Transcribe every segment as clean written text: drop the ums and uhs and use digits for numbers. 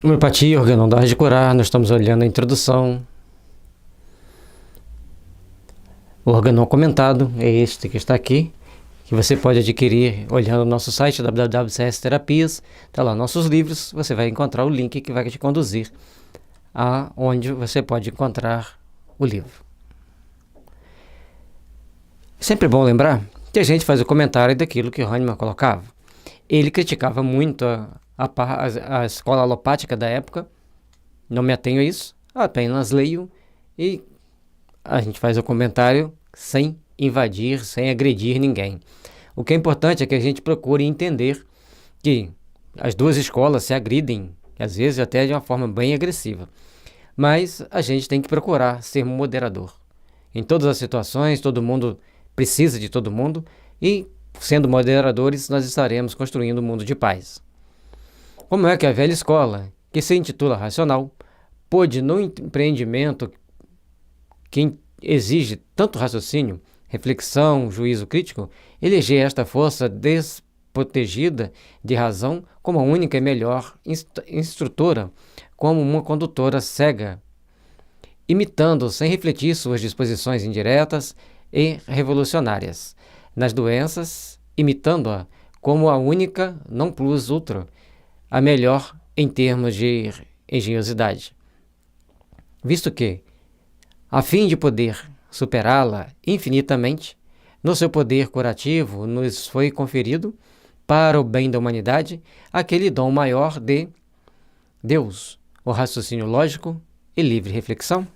Homeopatia, organodose de curar, nós estamos olhando a introdução. O organon comentado é este que está aqui, que você pode adquirir olhando o nosso site www.cs Terapias. Está lá nossos livros, você vai encontrar o link que vai te conduzir a onde você pode encontrar o livro. Sempre bom lembrar que a gente faz o comentário daquilo que Hahnemann colocava. Ele criticava muito a escola alopática da época. Não me atenho a isso, apenas leio e a gente faz o comentário sem invadir, sem agredir ninguém. O que é importante é que a gente procure entender que as duas escolas se agridem, às vezes até de uma forma bem agressiva. Mas a gente tem que procurar ser um moderador. Em todas as situações, todo mundo precisa de todo mundo e, sendo moderadores, nós estaremos construindo um mundo de paz. Como é que a velha escola, que se intitula racional, pôde, no empreendimento que exige tanto raciocínio, reflexão, juízo crítico, eleger esta força desprotegida de razão como a única e melhor instrutora, como uma condutora cega, imitando sem refletir suas disposições indiretas e revolucionárias nas doenças, imitando-a como a única non plus ultra, a melhor em termos de engenhosidade. Visto que, a fim de poder superá-la infinitamente, no seu poder curativo nos foi conferido, para o bem da humanidade, aquele dom maior de Deus, o raciocínio lógico e livre reflexão.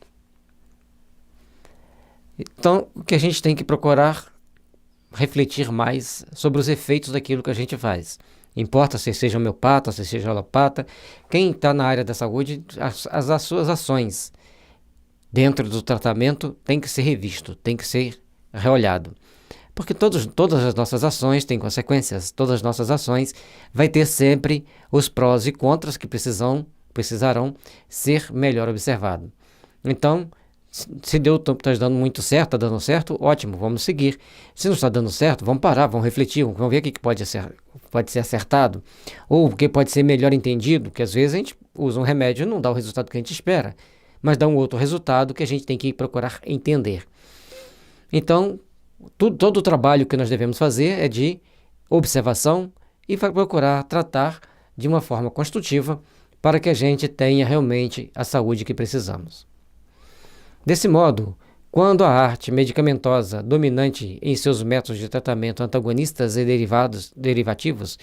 Então, o que a gente tem que procurar refletir mais sobre os efeitos daquilo que a gente faz. Importa se seja homeopata, se seja alopata, quem está na área da saúde, as suas ações dentro do tratamento tem que ser revisto, tem que ser reolhado. Porque todas as nossas ações têm consequências, todas as nossas ações vai ter sempre os prós e contras que precisarão ser melhor observados. Então, se está dando muito certo, está dando certo, ótimo, vamos seguir. Se não está dando certo, vamos parar, vamos refletir, vamos ver o que pode ser acertado, ou o que pode ser melhor entendido, que às vezes a gente usa um remédio e não dá o resultado que a gente espera, mas dá um outro resultado que a gente tem que procurar entender. Então, todo o trabalho que nós devemos fazer é de observação e procurar tratar de uma forma construtiva para que a gente tenha realmente a saúde que precisamos. Desse modo, quando a arte medicamentosa dominante em seus métodos de tratamento antagonistas e derivativos,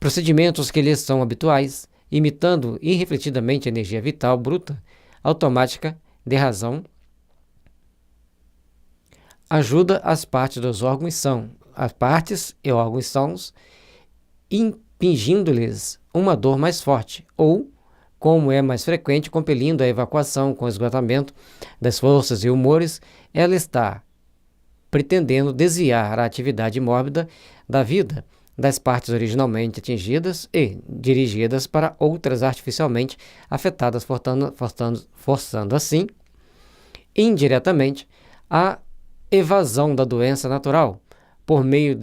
procedimentos que lhes são habituais, imitando irrefletidamente a energia vital bruta, automática, de razão, ajuda as partes e órgãos sãos, impingindo-lhes uma dor mais forte, ou, como é mais frequente, compelindo a evacuação com esgotamento das forças e humores, ela está pretendendo desviar a atividade mórbida da vida das partes originalmente atingidas e dirigidas para outras artificialmente afetadas, forçando assim, indiretamente, a evasão da doença natural, por meio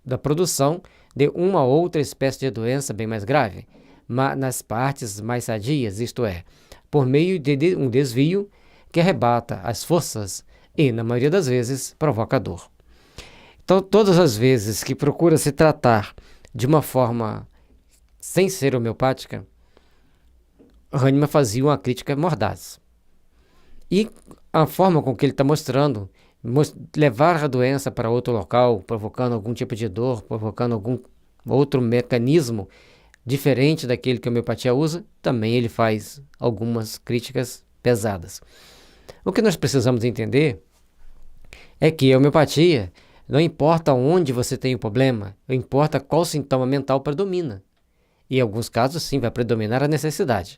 da produção de uma outra espécie de doença bem mais grave, mas nas partes mais sadias, isto é, por meio de um desvio que arrebata as forças e, na maioria das vezes, provoca dor. Então, todas as vezes que procura se tratar de uma forma sem ser homeopática, Hahnemann fazia uma crítica mordaz. E a forma com que ele está mostrando, levar a doença para outro local, provocando algum tipo de dor, provocando algum outro mecanismo diferente daquele que a homeopatia usa, também ele faz algumas críticas pesadas. O que nós precisamos entender é que a homeopatia, não importa onde você tem o problema, não importa qual sintoma mental predomina. E em alguns casos, sim, vai predominar a necessidade.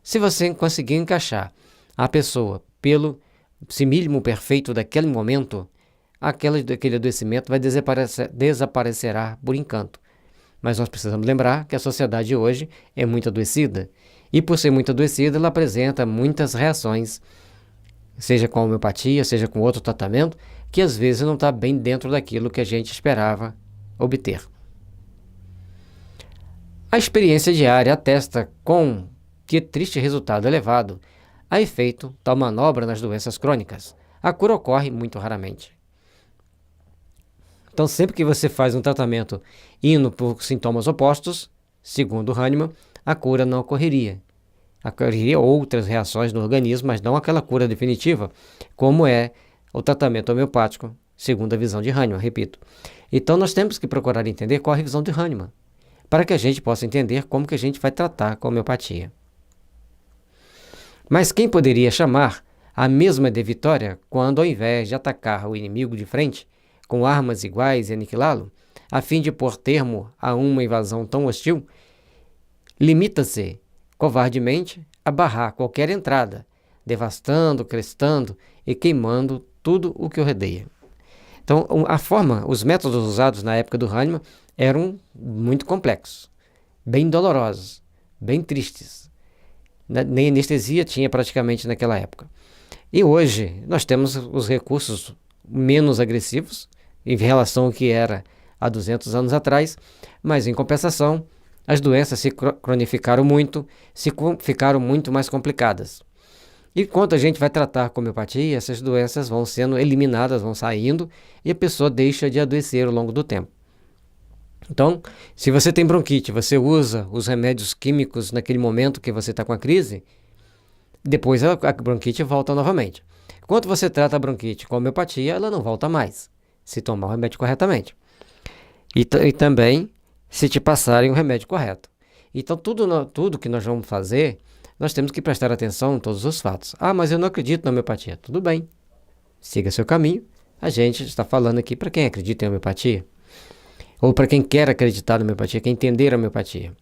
Se você conseguir encaixar a pessoa pelo simílimo perfeito daquele momento, aquele adoecimento vai desaparecerá por encanto. Mas nós precisamos lembrar que a sociedade hoje é muito adoecida. E por ser muito adoecida, ela apresenta muitas reações, seja com a homeopatia, seja com outro tratamento, que às vezes não está bem dentro daquilo que a gente esperava obter. A experiência diária atesta com que triste resultado elevado a efeito tal manobra nas doenças crônicas. A cura ocorre muito raramente. Então, sempre que você faz um tratamento indo por sintomas opostos, segundo Hahnemann, a cura não ocorreria. Ocorreria outras reações no organismo, mas não aquela cura definitiva, como é o tratamento homeopático, segundo a visão de Hahnemann, repito. Então, nós temos que procurar entender qual é a visão de Hahnemann, para que a gente possa entender como que a gente vai tratar com a homeopatia. Mas quem poderia chamar a mesma de vitória quando, ao invés de atacar o inimigo de frente, com armas iguais e aniquilá-lo, a fim de pôr termo a uma invasão tão hostil, limita-se, covardemente, a barrar qualquer entrada, devastando, crestando e queimando tudo o que o rodeia. Então, os métodos usados na época do Hahnemann eram muito complexos, bem dolorosos, bem tristes. Nem anestesia tinha praticamente naquela época. E hoje nós temos os recursos menos agressivos em relação ao que era há 200 anos atrás, mas em compensação as doenças se cronificaram muito, ficaram muito mais complicadas. E quando a gente vai tratar com homeopatia, essas doenças vão sendo eliminadas, vão saindo e a pessoa deixa de adoecer ao longo do tempo. Então, se você tem bronquite, você usa os remédios químicos naquele momento que você está com a crise, depois a bronquite volta novamente. Quando você trata a bronquite com homeopatia, ela não volta mais, se tomar o remédio corretamente. E também se te passarem o remédio correto. Então, tudo que nós vamos fazer, nós temos que prestar atenção em todos os fatos. Ah, mas eu não acredito na homeopatia. Tudo bem, siga seu caminho. A gente está falando aqui para quem acredita em homeopatia, ou para quem quer acreditar na homeopatia, quer entender a homeopatia.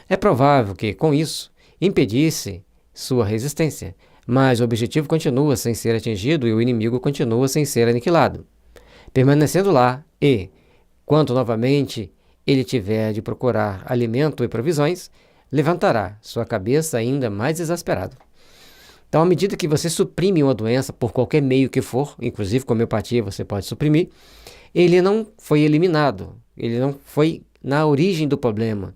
É provável que, com isso, impedisse sua resistência, mas o objetivo continua sem ser atingido e o inimigo continua sem ser aniquilado. Permanecendo lá e, quando novamente ele tiver de procurar alimento e provisões, levantará sua cabeça ainda mais exasperado. Então, à medida que você suprime uma doença por qualquer meio que for, inclusive com homeopatia você pode suprimir, ele não foi eliminado, ele não foi na origem do problema.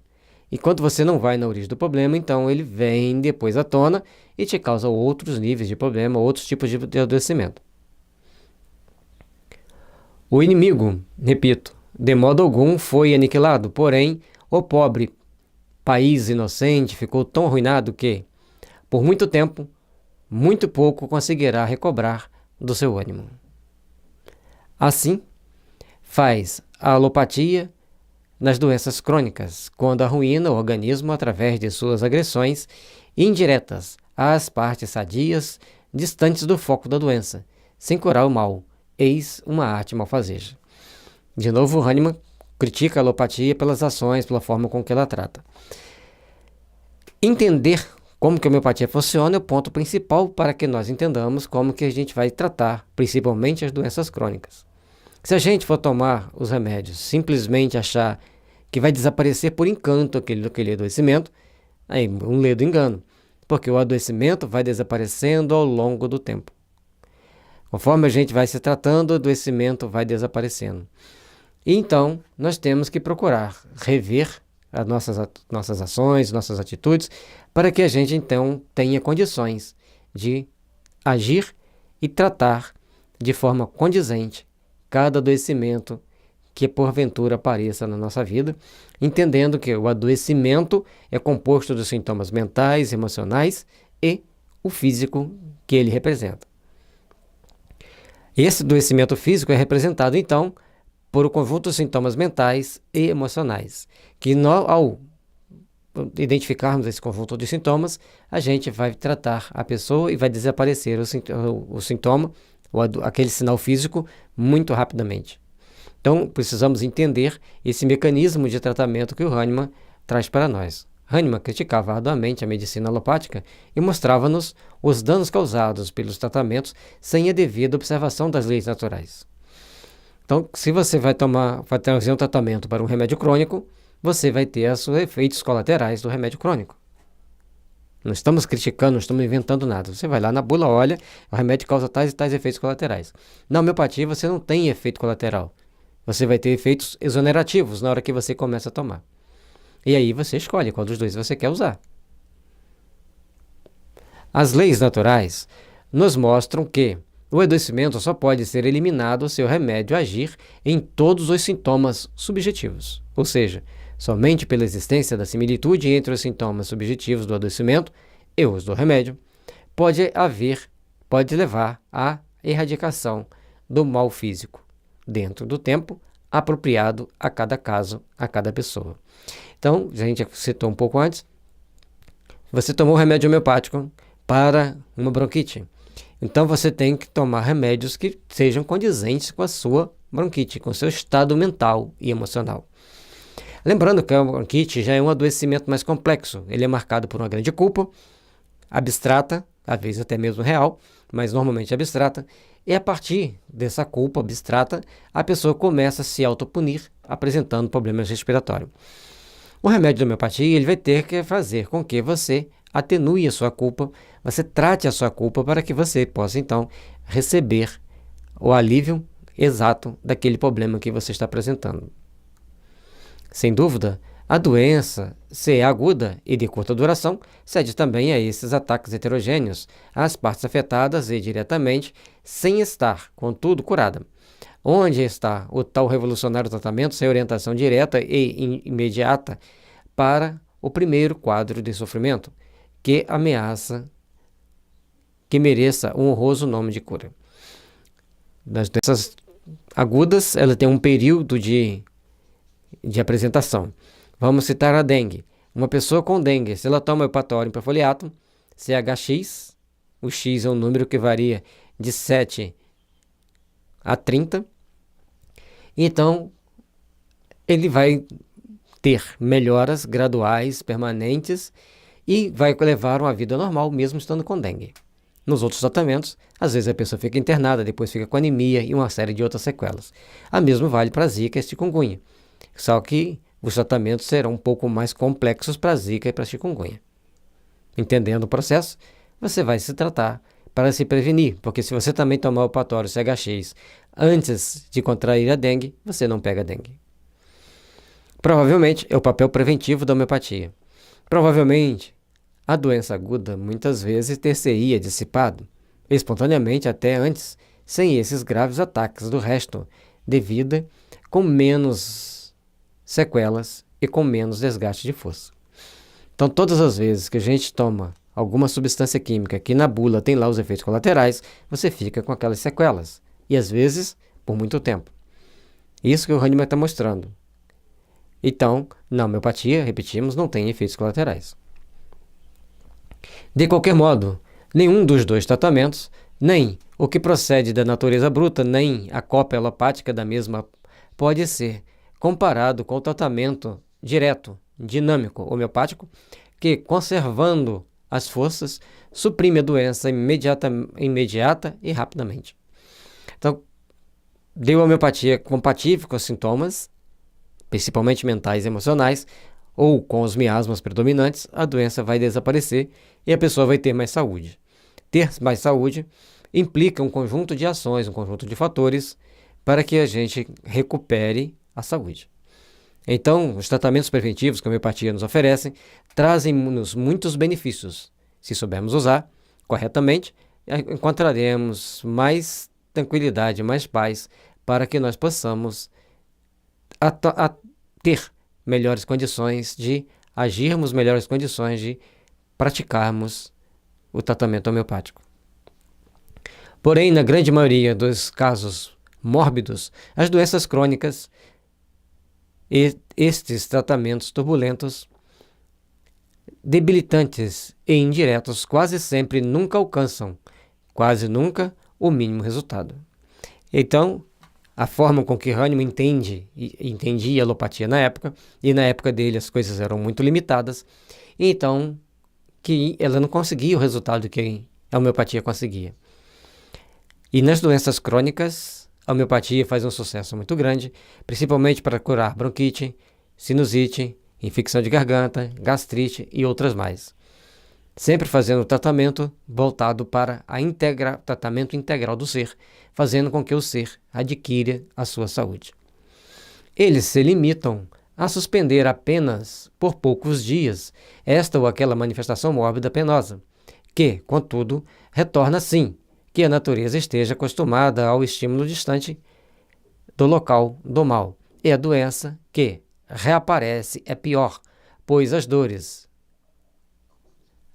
E quando você não vai na origem do problema, então ele vem depois à tona e te causa outros níveis de problema, outros tipos de adoecimento. O inimigo, repito, de modo algum foi aniquilado, porém o pobre país inocente ficou tão arruinado que, por muito tempo, muito pouco conseguirá recobrar do seu ânimo. Assim, faz a alopatia nas doenças crônicas, quando arruína o organismo através de suas agressões indiretas às partes sadias distantes do foco da doença, sem curar o mal. Eis uma arte malfazeja. De novo, Hahnemann critica a alopatia pelas ações, pela forma com que ela trata. Entender como que a homeopatia funciona é o ponto principal para que nós entendamos como que a gente vai tratar, principalmente as doenças crônicas. Se a gente for tomar os remédios, simplesmente achar que vai desaparecer por encanto aquele adoecimento, aí um ledo engano, porque o adoecimento vai desaparecendo ao longo do tempo. Conforme a gente vai se tratando, o adoecimento vai desaparecendo. E então, nós temos que procurar rever as nossas ações, nossas atitudes, para que a gente então tenha condições de agir e tratar de forma condizente cada adoecimento que porventura apareça na nossa vida, entendendo que o adoecimento é composto dos sintomas mentais, emocionais e o físico que ele representa. Esse adoecimento físico é representado, então, por um conjunto de sintomas mentais e emocionais, que ao identificarmos esse conjunto de sintomas, a gente vai tratar a pessoa e vai desaparecer o sintoma, aquele sinal físico, muito rapidamente. Então, precisamos entender esse mecanismo de tratamento que o Hahnemann traz para nós. Hahnemann criticava arduamente a medicina alopática e mostrava-nos os danos causados pelos tratamentos sem a devida observação das leis naturais. Então, se você vai fazer um tratamento para um remédio crônico, você vai ter os efeitos colaterais do remédio crônico. Não estamos criticando, não estamos inventando nada. Você vai lá na bula, olha, o remédio causa tais e tais efeitos colaterais. Na homeopatia, você não tem efeito colateral. Você vai ter efeitos exonerativos na hora que você começa a tomar. E aí você escolhe qual dos dois você quer usar. As leis naturais nos mostram que o adoecimento só pode ser eliminado se o remédio agir em todos os sintomas subjetivos, ou seja, somente pela existência da similitude entre os sintomas subjetivos do adoecimento e os do remédio, pode levar à erradicação do mal físico, dentro do tempo apropriado a cada caso, a cada pessoa. Então, a gente citou um pouco antes, você tomou remédio homeopático para uma bronquite. Então você tem que tomar remédios que sejam condizentes com a sua bronquite, com o seu estado mental e emocional. Lembrando que a bronquite já é um adoecimento mais complexo. Ele é marcado por uma grande culpa, abstrata, às vezes até mesmo real, mas normalmente abstrata. E a partir dessa culpa abstrata, a pessoa começa a se autopunir, apresentando problemas respiratórios. O remédio de homeopatia ele vai ter que fazer com que você atenue a sua culpa, você trate a sua culpa para que você possa, então, receber o alívio exato daquele problema que você está apresentando. Sem dúvida, a doença, se é aguda e de curta duração, cede também a esses ataques heterogêneos, às partes afetadas e diretamente, sem estar, contudo, curada. Onde está o tal revolucionário tratamento sem orientação direta e imediata para o primeiro quadro de sofrimento, que mereça um honroso nome de cura? Das doenças agudas, ela tem um período de apresentação. Vamos citar a dengue. Uma pessoa com dengue, se ela toma Eupatorin perfoliatum, CHX, o X é um número que varia de 7 a 30, então ele vai ter melhoras graduais, permanentes, e vai levar uma vida normal, mesmo estando com dengue. Nos outros tratamentos, às vezes a pessoa fica internada, depois fica com anemia e uma série de outras sequelas. A mesma vale para a zika e chikungunya. Só que os tratamentos serão um pouco mais complexos para a zika e para a chikungunya. Entendendo o processo, você vai se tratar para se prevenir, porque se você também tomar o Eupatorin CHX antes de contrair a dengue, você não pega dengue. Provavelmente é o papel preventivo da homeopatia. Provavelmente, a doença aguda muitas vezes ter-se-ia dissipado, espontaneamente até antes, sem esses graves ataques do resto de vida, com menos sequelas e com menos desgaste de força. Então, todas as vezes que a gente toma alguma substância química que na bula tem lá os efeitos colaterais, você fica com aquelas sequelas, e às vezes por muito tempo. Isso que o Hahnemann está mostrando. Então, na homeopatia, repetimos, não tem efeitos colaterais. De qualquer modo, nenhum dos dois tratamentos, nem o que procede da natureza bruta, nem a cópia alopática da mesma, pode ser comparado com o tratamento direto, dinâmico, homeopático, que, conservando as forças, suprime a doença imediata e rapidamente. Então, deu homeopatia compatível com os sintomas, principalmente mentais e emocionais, ou com os miasmas predominantes, a doença vai desaparecer e a pessoa vai ter mais saúde. Ter mais saúde implica um conjunto de ações, um conjunto de fatores para que a gente recupere a saúde. Então, os tratamentos preventivos que a homeopatia nos oferece trazem-nos muitos benefícios. Se soubermos usar corretamente, encontraremos mais tranquilidade, mais paz, para que nós possamos ter melhores condições de agirmos, melhores condições de praticarmos o tratamento homeopático. Porém, na grande maioria dos casos mórbidos, as doenças crônicas e estes tratamentos turbulentos, debilitantes e indiretos, quase sempre nunca alcançam, quase nunca, o mínimo resultado. Então, a forma com que Hahnemann entendia a alopatia na época, e na época dele as coisas eram muito limitadas, então que ela não conseguia o resultado que a homeopatia conseguia. E nas doenças crônicas, a homeopatia faz um sucesso muito grande, principalmente para curar bronquite, sinusite, infecção de garganta, gastrite e outras mais. Sempre fazendo o tratamento voltado para tratamento integral do ser, fazendo com que o ser adquira a sua saúde. Eles se limitam a suspender apenas por poucos dias esta ou aquela manifestação mórbida penosa, que, contudo, retorna sim que a natureza esteja acostumada ao estímulo distante do local do mal, e a doença que reaparece é pior, pois as dores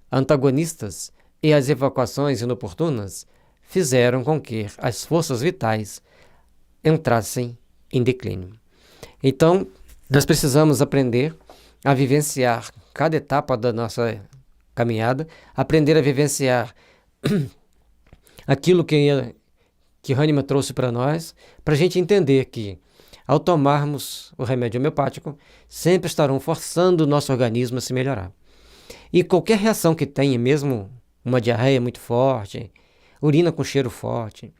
antagonistas e as evacuações inoportunas fizeram com que as forças vitais entrassem em declínio. Então, nós precisamos aprender a vivenciar cada etapa da nossa caminhada, aprender a vivenciar aquilo que Hahnemann trouxe para nós, para a gente entender que, ao tomarmos o remédio homeopático, sempre estarão forçando o nosso organismo a se melhorar. E qualquer reação que tenha, mesmo uma diarreia muito forte, urina com cheiro forte,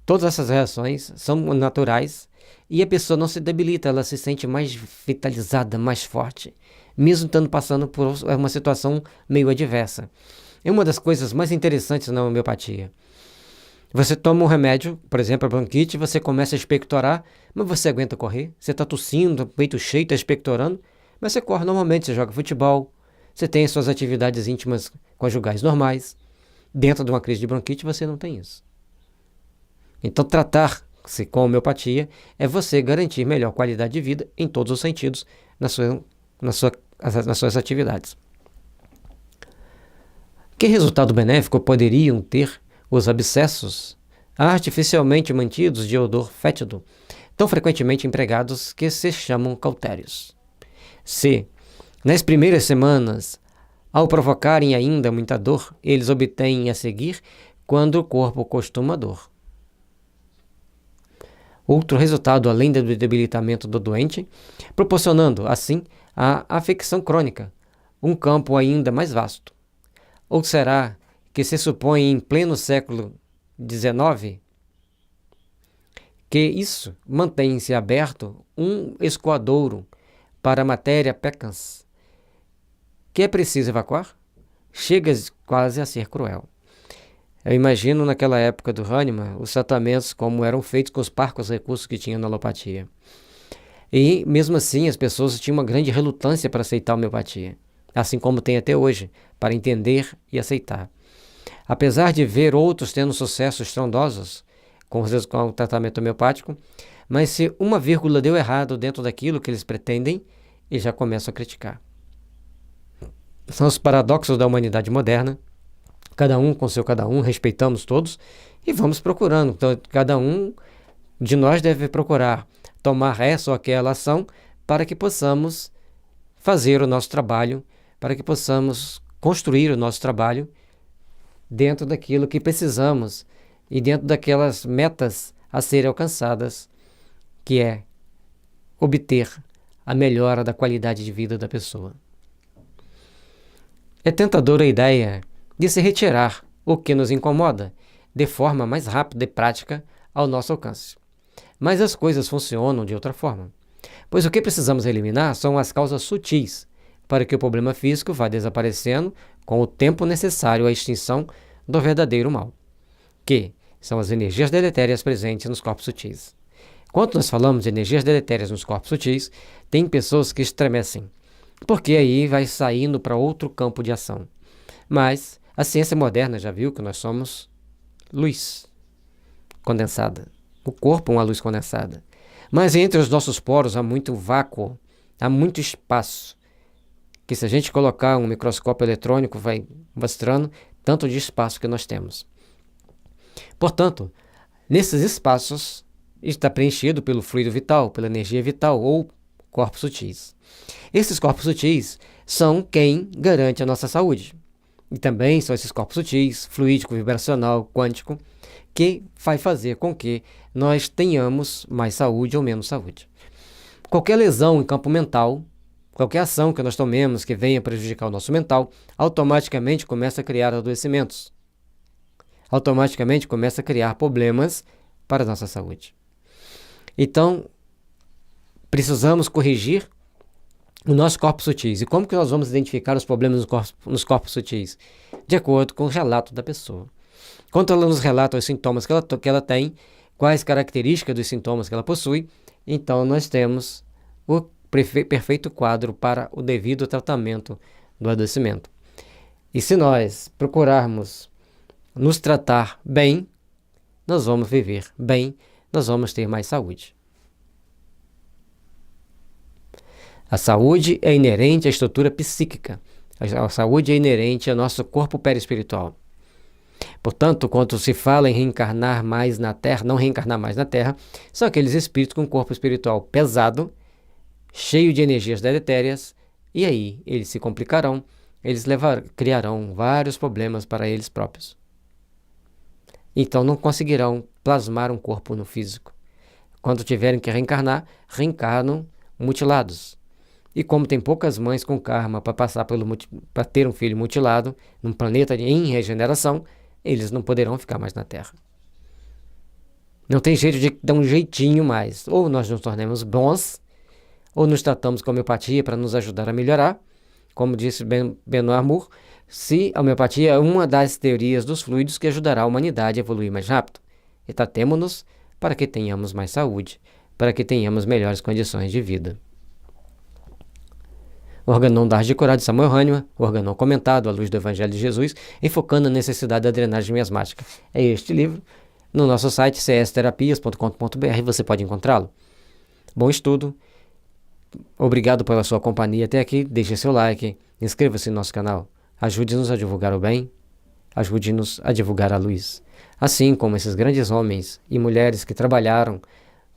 todas essas reações são naturais e a pessoa não se debilita, ela se sente mais vitalizada, mais forte, mesmo estando passando por uma situação meio adversa. É uma das coisas mais interessantes na homeopatia. Você toma um remédio, por exemplo, a bronquite, você começa a expectorar, mas você aguenta correr, você está tossindo, peito cheio, está expectorando, mas você corre normalmente, você joga futebol, você tem as suas atividades íntimas conjugais normais. Dentro de uma crise de bronquite, você não tem isso. Então, tratar-se com homeopatia é você garantir melhor qualidade de vida em todos os sentidos nas suas atividades. Que resultado benéfico poderiam ter os abscessos artificialmente mantidos de odor fétido, tão frequentemente empregados que se chamam cautérios? Se, nas primeiras semanas, ao provocarem ainda muita dor, eles obtêm a seguir quando o corpo acostuma à dor. Outro resultado, além do debilitamento do doente, proporcionando, assim, a afecção crônica, um campo ainda mais vasto. Ou será que se supõe em pleno século XIX que isso mantém-se aberto um escoadouro para a matéria peccans, que é preciso evacuar? Chega quase a ser cruel. Eu imagino naquela época do Hahnemann os tratamentos como eram feitos com os parcos recursos que tinha na alopatia. E mesmo assim as pessoas tinham uma grande relutância para aceitar a homeopatia, assim como tem até hoje, para entender e aceitar. Apesar de ver outros tendo sucessos estrondosos com o tratamento homeopático, mas se uma vírgula deu errado dentro daquilo que eles pretendem, eles já começam a criticar. São os paradoxos da humanidade moderna, cada um com seu cada um, respeitamos todos e vamos procurando. Então, cada um de nós deve procurar tomar essa ou aquela ação para que possamos fazer o nosso trabalho, para que possamos construir o nosso trabalho dentro daquilo que precisamos e dentro daquelas metas a serem alcançadas, que é obter a melhora da qualidade de vida da pessoa. É tentadora a ideia de se retirar o que nos incomoda de forma mais rápida e prática ao nosso alcance. Mas as coisas funcionam de outra forma, pois o que precisamos eliminar são as causas sutis para que o problema físico vá desaparecendo com o tempo necessário à extinção do verdadeiro mal, que são as energias deletérias presentes nos corpos sutis. Quando nós falamos de energias deletérias nos corpos sutis, tem pessoas que estremecem, porque aí vai saindo para outro campo de ação. Mas a ciência moderna já viu que nós somos luz condensada. O corpo é uma luz condensada. Mas entre os nossos poros há muito vácuo, há muito espaço, que se a gente colocar um microscópio eletrônico vai mostrando tanto de espaço que nós temos. Portanto, nesses espaços está preenchido pelo fluido vital, pela energia vital ou corpos sutis. Esses corpos sutis são quem garante a nossa saúde. E também são esses corpos sutis, fluídico, vibracional, quântico, que vai fazer com que nós tenhamos mais saúde ou menos saúde. Qualquer lesão em campo mental, qualquer ação que nós tomemos que venha prejudicar o nosso mental, automaticamente começa a criar adoecimentos. Automaticamente começa a criar problemas para a nossa saúde. Então, precisamos corrigir o nosso corpo sutis. E como que nós vamos identificar os problemas nos corpos sutis? De acordo com o relato da pessoa. Quando ela nos relata os sintomas que ela tem, quais características dos sintomas que ela possui, então nós temos o perfeito quadro para o devido tratamento do adoecimento. E se nós procurarmos nos tratar bem, nós vamos viver bem, nós vamos ter mais saúde. A saúde é inerente à estrutura psíquica. A saúde é inerente ao nosso corpo perispiritual. Portanto, quando se fala em reencarnar mais na Terra, não reencarnar mais na Terra, são aqueles espíritos com corpo espiritual pesado, cheio de energias deletérias, e aí eles se complicarão, eles criarão vários problemas para eles próprios. Então não conseguirão plasmar um corpo no físico. Quando tiverem que reencarnar, reencarnam mutilados. E como tem poucas mães com karma para ter um filho mutilado num planeta em regeneração, eles não poderão ficar mais na Terra. Não tem jeito de dar um jeitinho mais. Ou nós nos tornamos bons, ou nos tratamos com homeopatia para nos ajudar a melhorar. Como disse Benoît Hamur, se a homeopatia é uma das teorias dos fluidos que ajudará a humanidade a evoluir mais rápido. E tratemo-nos para que tenhamos mais saúde, para que tenhamos melhores condições de vida. Organon d'Ars de Corá de Samuel Hahnemann, Organon comentado à luz do Evangelho de Jesus, enfocando a necessidade da drenagem miasmática. É este livro. No nosso site csterapias.com.br você pode encontrá-lo. Bom estudo. Obrigado pela sua companhia até aqui. Deixe seu like, inscreva-se no nosso canal. Ajude-nos a divulgar o bem, ajude-nos a divulgar a luz. Assim como esses grandes homens e mulheres que trabalharam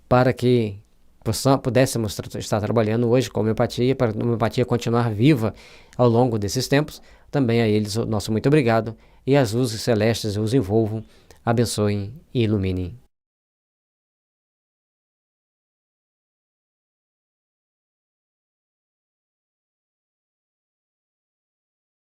para que pudéssemos estar trabalhando hoje com a homeopatia, para a homeopatia continuar viva ao longo desses tempos, também a eles o nosso muito obrigado, e as luzes celestes os envolvam, abençoem e iluminem.